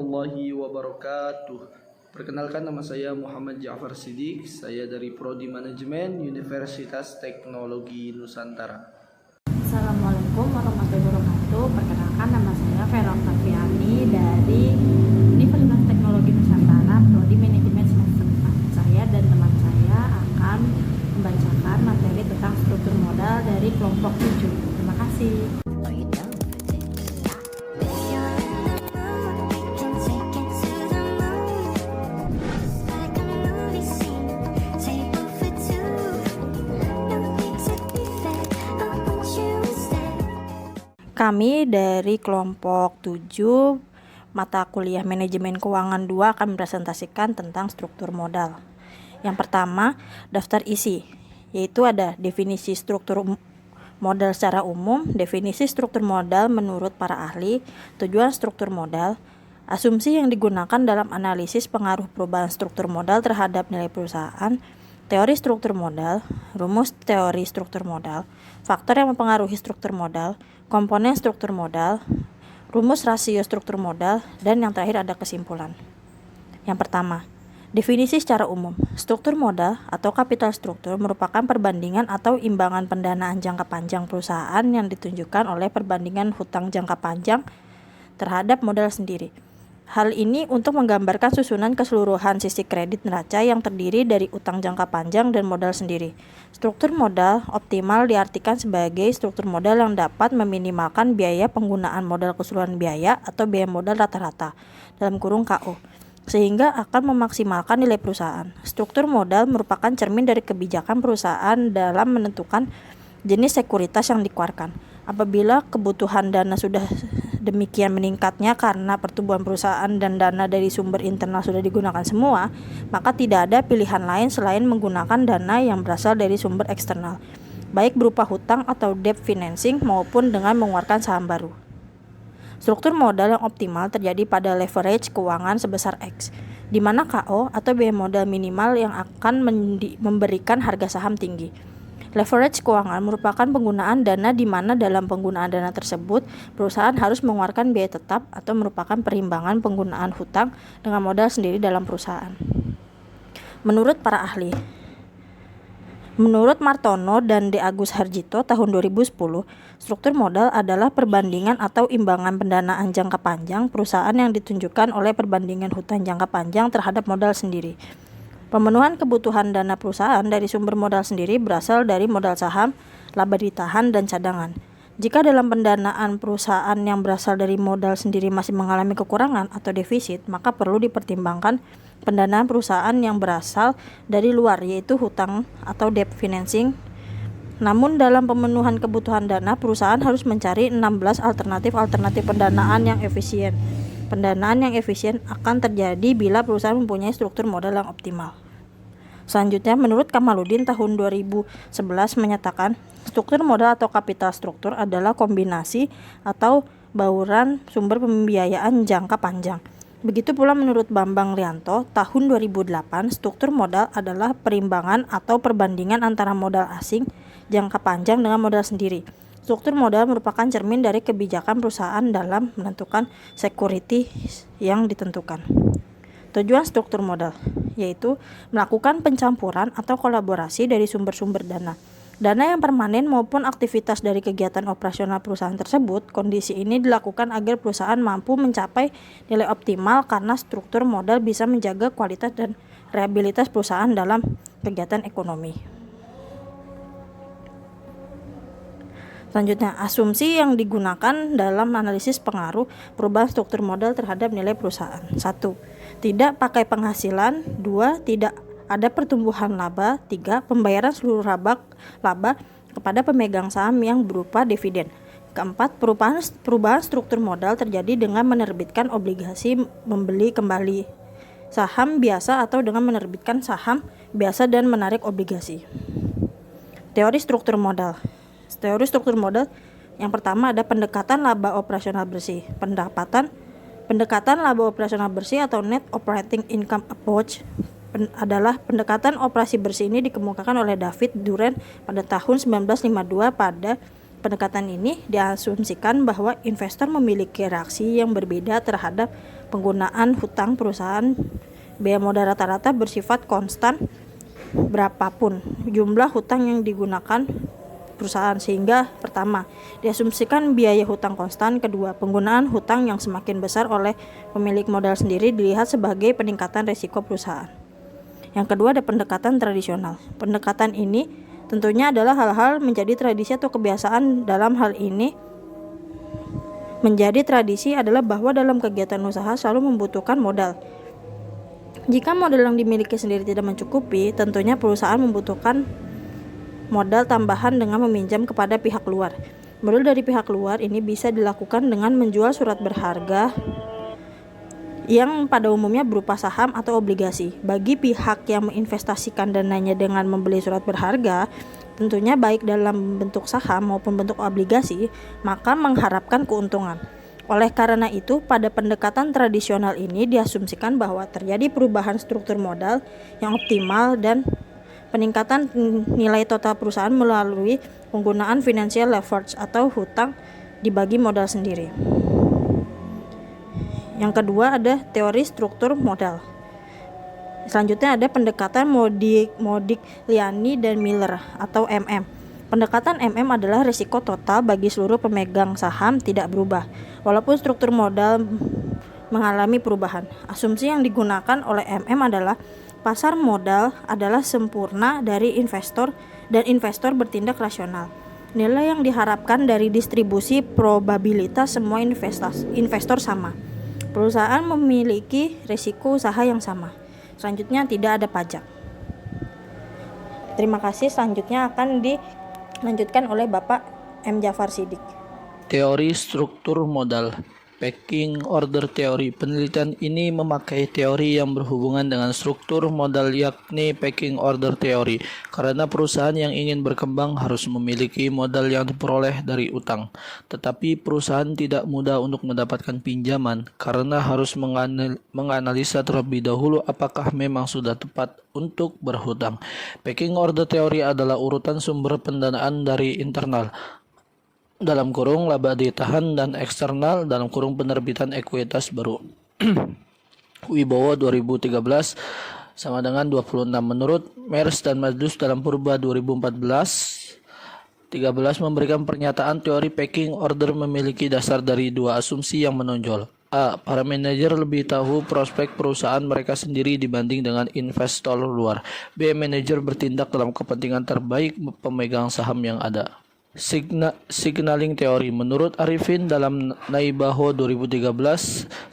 warahmatullahi wabarakatuh. Perkenalkan, nama saya Muhammad Ja'far Siddiq. Saya dari Prodi Manajemen Universitas Teknologi Nusantara. Assalamualaikum warahmatullahi wabarakatuh. Perkenalkan, nama saya Vera Oktaviani dari Universitas Teknologi Nusantara, Prodi Manajemen semester 4. Saya dan teman saya akan membacakan materi tentang struktur modal dari kelompok 7. Terima kasih. Kami dari kelompok 7 mata kuliah Manajemen Keuangan 2 akan mempresentasikan tentang struktur modal. Yang pertama, daftar isi, yaitu ada definisi struktur modal secara umum, definisi struktur modal menurut para ahli, tujuan struktur modal, asumsi yang digunakan dalam analisis pengaruh perubahan struktur modal terhadap nilai perusahaan, teori struktur modal, rumus teori struktur modal, faktor yang mempengaruhi struktur modal, komponen struktur modal, rumus rasio struktur modal, dan yang terakhir ada kesimpulan. Yang pertama, definisi secara umum. Struktur modal atau capital struktur merupakan perbandingan atau imbangan pendanaan jangka panjang perusahaan yang ditunjukkan oleh perbandingan hutang jangka panjang terhadap modal sendiri. Hal ini untuk menggambarkan susunan keseluruhan sisi kredit neraca yang terdiri dari utang jangka panjang dan modal sendiri. Struktur modal optimal diartikan sebagai struktur modal yang dapat meminimalkan biaya penggunaan modal keseluruhan biaya atau biaya modal rata-rata dalam kurung KO, sehingga akan memaksimalkan nilai perusahaan. Struktur modal merupakan cermin dari kebijakan perusahaan dalam menentukan jenis sekuritas yang dikeluarkan. Apabila kebutuhan dana sudah demikian meningkatnya karena pertumbuhan perusahaan dan dana dari sumber internal sudah digunakan semua, maka tidak ada pilihan lain selain menggunakan dana yang berasal dari sumber eksternal, baik berupa hutang atau debt financing maupun dengan mengeluarkan saham baru. Struktur modal yang optimal terjadi pada leverage keuangan sebesar X, di mana KO atau biaya modal minimal yang akan memberikan harga saham tinggi. Leverage keuangan merupakan penggunaan dana di mana dalam penggunaan dana tersebut perusahaan harus mengeluarkan biaya tetap atau merupakan perimbangan penggunaan hutang dengan modal sendiri dalam perusahaan. Menurut para ahli, menurut Martono dan D. Agus Harjito tahun 2010, struktur modal adalah perbandingan atau imbangan pendanaan jangka panjang perusahaan yang ditunjukkan oleh perbandingan hutang jangka panjang terhadap modal sendiri. Pemenuhan kebutuhan dana perusahaan dari sumber modal sendiri berasal dari modal saham, laba ditahan, dan cadangan. Jika dalam pendanaan perusahaan yang berasal dari modal sendiri masih mengalami kekurangan atau defisit, maka perlu dipertimbangkan pendanaan perusahaan yang berasal dari luar, yaitu hutang atau debt financing. Namun dalam pemenuhan kebutuhan dana, perusahaan harus mencari 16 alternatif pendanaan yang efisien. Pendanaan yang efisien akan terjadi bila perusahaan mempunyai struktur modal yang optimal. Selanjutnya, menurut Kamaludin tahun 2011 menyatakan, struktur modal atau kapital struktur adalah kombinasi atau bauran sumber pembiayaan jangka panjang. Begitu pula menurut Bambang Rianto tahun 2008, struktur modal adalah perimbangan atau perbandingan antara modal asing jangka panjang dengan modal sendiri. Struktur modal merupakan cermin dari kebijakan perusahaan dalam menentukan security yang ditentukan. Tujuan struktur modal yaitu melakukan pencampuran atau kolaborasi dari sumber-sumber dana. Dana yang permanen maupun aktivitas dari kegiatan operasional perusahaan tersebut. Kondisi ini dilakukan agar perusahaan mampu mencapai nilai optimal karena struktur modal bisa menjaga kualitas dan reliabilitas perusahaan dalam kegiatan ekonomi. Selanjutnya, asumsi yang digunakan dalam analisis pengaruh perubahan struktur modal terhadap nilai perusahaan. 1. Tidak pakai penghasilan. 2. Tidak ada pertumbuhan laba. 3. Pembayaran seluruh laba kepada pemegang saham yang berupa dividen. Keempat, perubahan struktur modal terjadi dengan menerbitkan obligasi membeli kembali saham biasa atau dengan menerbitkan saham biasa dan menarik obligasi. Teori struktur modal. Teori struktur modal yang pertama ada pendekatan laba operasional bersih. Pendekatan laba operasional bersih atau net operating income approach adalah pendekatan operasi bersih ini dikemukakan oleh David Duren pada tahun 1952 pada pendekatan ini diasumsikan bahwa investor memiliki reaksi yang berbeda terhadap penggunaan hutang perusahaan. Biaya modal rata-rata bersifat konstan berapapun jumlah hutang yang digunakan perusahaan, sehingga pertama, diasumsikan biaya hutang konstan. Kedua, penggunaan hutang yang semakin besar oleh pemilik modal sendiri dilihat sebagai peningkatan risiko perusahaan. Yang kedua, ada pendekatan tradisional. Pendekatan ini tentunya adalah hal-hal menjadi tradisi atau kebiasaan. Dalam hal ini menjadi tradisi adalah bahwa dalam kegiatan usaha selalu membutuhkan modal. Jika modal yang dimiliki sendiri tidak mencukupi, tentunya perusahaan membutuhkan modal tambahan dengan meminjam kepada pihak luar. Modal dari pihak luar ini bisa dilakukan dengan menjual surat berharga yang pada umumnya berupa saham atau obligasi. Bagi pihak yang menginvestasikan dananya dengan membeli surat berharga, tentunya baik dalam bentuk saham maupun bentuk obligasi, maka mengharapkan keuntungan. Oleh karena itu, pada pendekatan tradisional ini diasumsikan bahwa terjadi perubahan struktur modal yang optimal dan peningkatan nilai total perusahaan melalui penggunaan financial leverage atau hutang dibagi modal sendiri. Yang kedua ada teori struktur modal. Selanjutnya ada pendekatan Modigliani dan Miller atau MM. Pendekatan MM adalah risiko total bagi seluruh pemegang saham tidak berubah, walaupun struktur modal mengalami perubahan. Asumsi yang digunakan oleh MM adalah pasar modal adalah sempurna dari investor dan investor bertindak rasional. Nilai yang diharapkan dari distribusi probabilitas semua investor sama. Perusahaan memiliki risiko usaha yang sama. Selanjutnya tidak ada pajak. Terima kasih. Selanjutnya akan dilanjutkan oleh Bapak M. Jafar Siddiq. Teori struktur modal. Pecking order teori. Penelitian ini memakai teori yang berhubungan dengan struktur modal, yakni pecking order teori. Karena perusahaan yang ingin berkembang harus memiliki modal yang diperoleh dari utang. Tetapi perusahaan tidak mudah untuk mendapatkan pinjaman karena harus menganalisa terlebih dahulu apakah memang sudah tepat untuk berhutang. Pecking order teori adalah urutan sumber pendanaan dari internal dalam kurung laba ditahan dan eksternal dalam kurung penerbitan ekuitas baru. Wibowo 2013 sama dengan 26. Menurut Mers dan Madus dalam Purba 2014-13 memberikan pernyataan teori pecking order memiliki dasar dari dua asumsi yang menonjol. A. Para manajer lebih tahu prospek perusahaan mereka sendiri dibanding dengan investor luar. B. Manajer bertindak dalam kepentingan terbaik pemegang saham yang ada. Signaling teori. Menurut Arifin dalam Naibaho 2013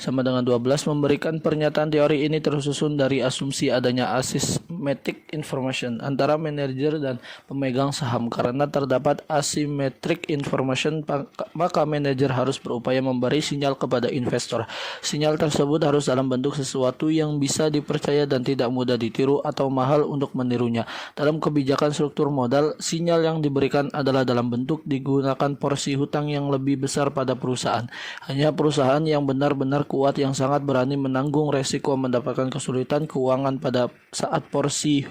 sama dengan 12 memberikan pernyataan teori ini tersusun dari asumsi adanya asymmetric information antara manajer dan pemegang saham. Karena terdapat asymmetric information, maka manajer harus berupaya memberi sinyal kepada investor. Sinyal tersebut harus dalam bentuk sesuatu yang bisa dipercaya dan tidak mudah ditiru atau mahal untuk menirunya. Dalam kebijakan struktur modal, sinyal yang diberikan adalah dalam bentuk digunakan porsi hutang yang lebih besar pada perusahaan. Hanya perusahaan yang benar-benar kuat yang sangat berani menanggung resiko mendapatkan kesulitan keuangan pada saat porsi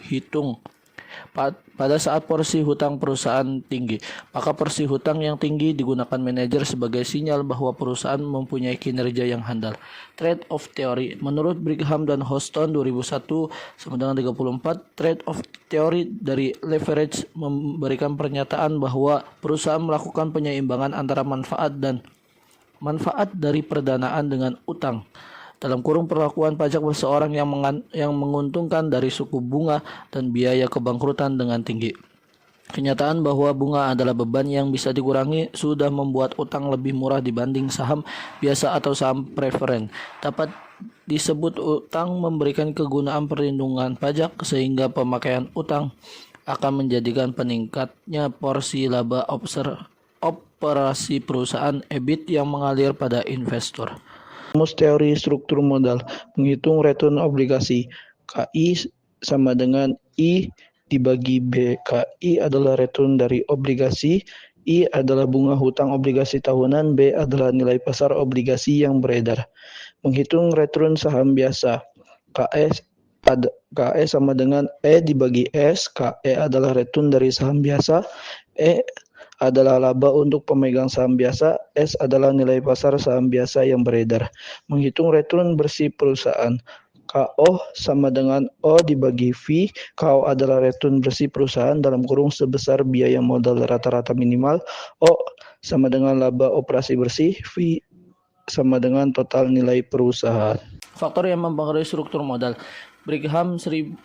hutang perusahaan tinggi. Maka porsi hutang yang tinggi digunakan manajer sebagai sinyal bahwa perusahaan mempunyai kinerja yang handal. Trade-off teori. Menurut Brigham dan Houston 2001 sama dengan 34, trade-off teori dari leverage memberikan pernyataan bahwa perusahaan melakukan penyeimbangan antara manfaat dari perdanaan dengan utang. Dalam kurung perlakuan pajak seseorang yang menguntungkan dari suku bunga dan biaya kebangkrutan dengan tinggi. Kenyataan bahwa bunga adalah beban yang bisa dikurangi sudah membuat utang lebih murah dibanding saham biasa atau saham preferen. Dapat disebut utang memberikan kegunaan perlindungan pajak sehingga pemakaian utang akan menjadikan peningkatnya porsi laba operasi perusahaan EBIT yang mengalir pada investor. Teori struktur modal menghitung return obligasi. KI sama dengan I dibagi B. KI adalah return dari obligasi, I adalah bunga hutang obligasi tahunan, B adalah nilai pasar obligasi yang beredar. Menghitung return saham biasa. KE sama dengan E dibagi S. KE adalah return dari saham biasa, E adalah laba untuk pemegang saham biasa, S adalah nilai pasar saham biasa yang beredar. Menghitung return bersih perusahaan. KO sama dengan O dibagi V. KO adalah return bersih perusahaan dalam kurung sebesar biaya modal rata-rata minimal. O sama dengan laba operasi bersih. V sama dengan total nilai perusahaan. Faktor yang mempengaruhi struktur modal. Brigham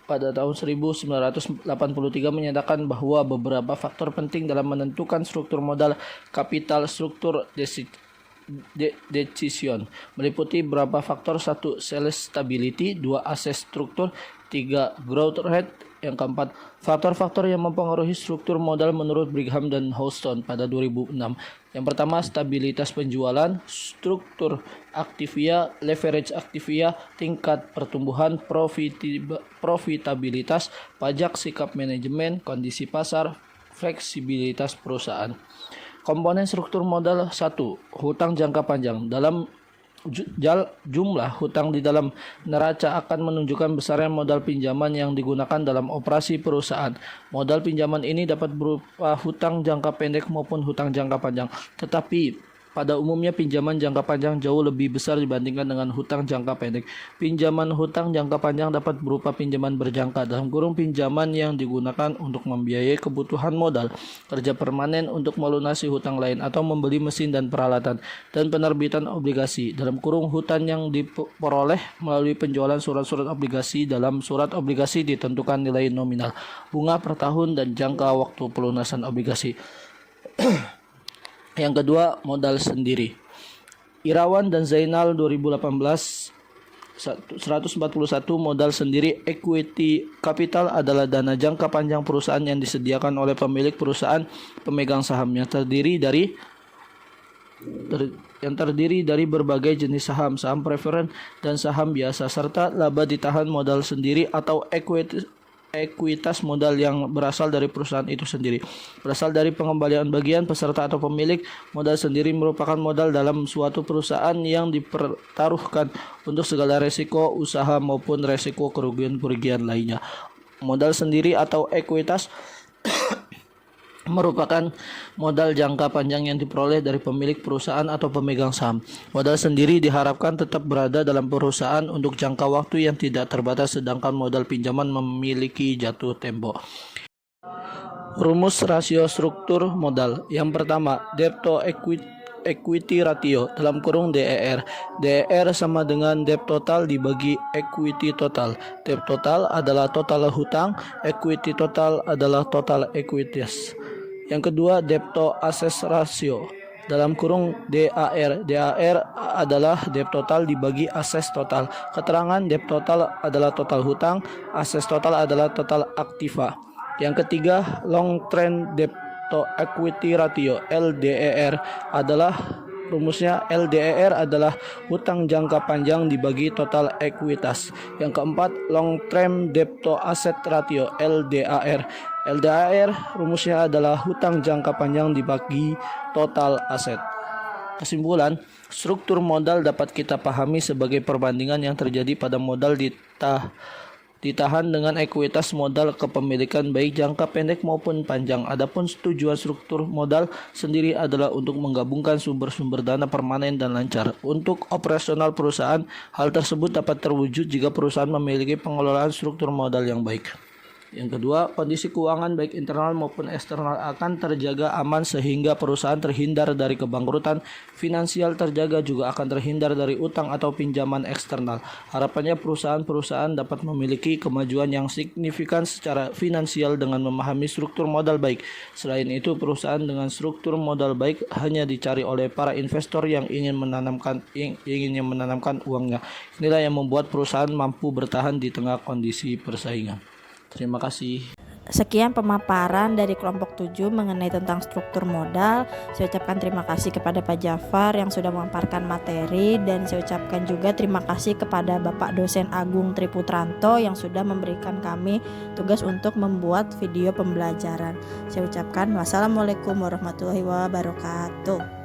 pada tahun 1983 menyatakan bahwa beberapa faktor penting dalam menentukan struktur modal capital struktur decision meliputi beberapa faktor: 1. Sales stability, 2. Asset struktur, 3. Growth rate. Yang keempat, faktor-faktor yang mempengaruhi struktur modal menurut Brigham dan Houston pada 2006. Yang pertama, stabilitas penjualan, struktur aktivia, leverage aktivia, tingkat pertumbuhan, profitabilitas, pajak, sikap manajemen, kondisi pasar, fleksibilitas perusahaan. Komponen struktur modal. 1. Hutang jangka panjang. Dalam jumlah hutang di dalam neraca akan menunjukkan besarnya modal pinjaman yang digunakan dalam operasi perusahaan. Modal pinjaman ini dapat berupa hutang jangka pendek maupun hutang jangka panjang. Tetapi pada umumnya pinjaman jangka panjang jauh lebih besar dibandingkan dengan hutang jangka pendek. Pinjaman hutang jangka panjang dapat berupa pinjaman berjangka dalam kurung pinjaman yang digunakan untuk membiayai kebutuhan modal, kerja permanen untuk melunasi hutang lain atau membeli mesin dan peralatan, dan penerbitan obligasi dalam kurung hutang yang diperoleh melalui penjualan surat-surat obligasi. Dalam surat obligasi ditentukan nilai nominal, bunga per tahun, dan jangka waktu pelunasan obligasi. Yang kedua, modal sendiri. Irawan dan Zainal 2018 141. Modal sendiri equity capital adalah dana jangka panjang perusahaan yang disediakan oleh pemilik perusahaan pemegang saham yang terdiri dari berbagai jenis saham, saham preferen dan saham biasa, serta laba ditahan. Modal sendiri atau ekuitas modal yang berasal dari perusahaan itu sendiri, berasal dari pengembalian bagian peserta atau pemilik. Modal sendiri merupakan modal dalam suatu perusahaan yang dipertaruhkan untuk segala resiko usaha maupun resiko kerugian-kerugian lainnya. Modal sendiri atau ekuitas merupakan modal jangka panjang yang diperoleh dari pemilik perusahaan atau pemegang saham. Modal sendiri diharapkan tetap berada dalam perusahaan untuk jangka waktu yang tidak terbatas, sedangkan modal pinjaman memiliki jatuh tempo. Rumus rasio struktur modal. Yang pertama, debt to equity ratio dalam kurung DER. DER sama dengan debt total dibagi equity total. Debt total adalah total hutang, equity total adalah total equities. Yang kedua, debt to assets ratio dalam kurung DAR. DAR adalah debt total dibagi assets total. Keterangan debt total adalah total hutang, assets total adalah total aktiva. Yang ketiga, long term debt to equity ratio LDER adalah rumusnya LDER adalah hutang jangka panjang dibagi total ekuitas. Yang keempat, long term debt to asset ratio LDAR. LDAR rumusnya adalah hutang jangka panjang dibagi total aset. Kesimpulan, struktur modal dapat kita pahami sebagai perbandingan yang terjadi pada modal ditahan dengan ekuitas modal kepemilikan baik jangka pendek maupun panjang. Adapun tujuan struktur modal sendiri adalah untuk menggabungkan sumber-sumber dana permanen dan lancar untuk operasional perusahaan. Hal tersebut dapat terwujud jika perusahaan memiliki pengelolaan struktur modal yang baik. Yang kedua, kondisi keuangan baik internal maupun eksternal akan terjaga aman sehingga perusahaan terhindar dari kebangkrutan. Finansial terjaga juga akan terhindar dari utang atau pinjaman eksternal. Harapannya perusahaan-perusahaan dapat memiliki kemajuan yang signifikan secara finansial dengan memahami struktur modal baik. Selain itu, perusahaan dengan struktur modal baik hanya dicari oleh para investor yang ingin menanamkan uangnya. Inilah yang membuat perusahaan mampu bertahan di tengah kondisi persaingan. Terima kasih. Sekian pemaparan dari kelompok 7 mengenai tentang struktur modal. Saya ucapkan terima kasih kepada Pak Jafar yang sudah memaparkan materi, dan saya ucapkan juga terima kasih kepada Bapak Dosen Agung Triputranto yang sudah memberikan kami tugas untuk membuat video pembelajaran. Saya ucapkan wassalamualaikum warahmatullahi wabarakatuh.